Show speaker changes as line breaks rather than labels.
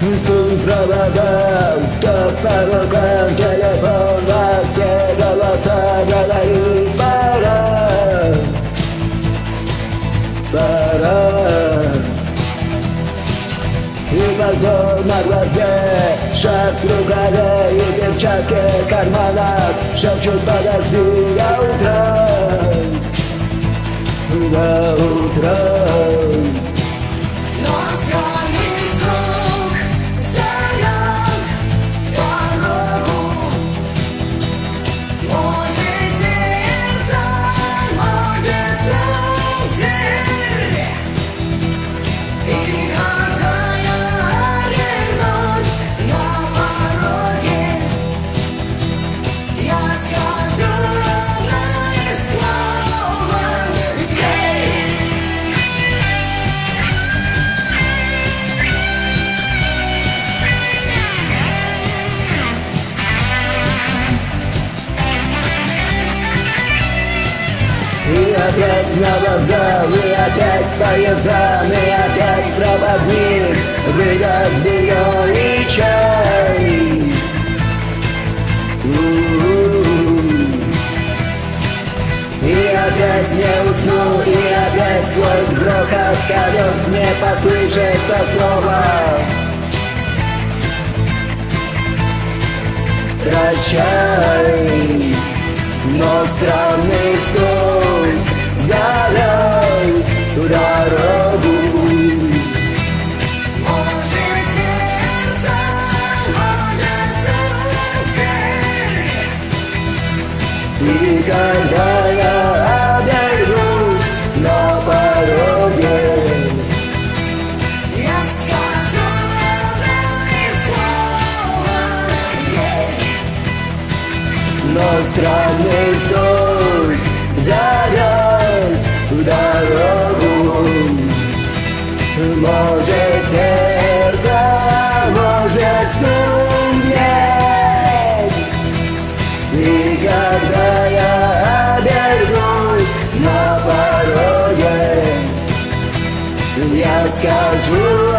Сунь проводам, кто по рукам, телефон во все голоса говорит: пора, пора. И подол на глазе, шаг в рукаве и перчатки в карманах шепчут: подожди до утра, до утра. И опять на вокзал, и опять поезда, и опять проводник выдаст белье и чай. И опять не усну, и опять сквозь грохот колес мне послышится слово: прощай. Но странный стук зовет в дорогу.
Может сердце, может слезы.
И когда я обернусь на пороге,
Я скажу лишь слово ей.
но странный стук зовет в дорогу. Может сердце, может сумеет. И когда я обернусь на пороге, я скажу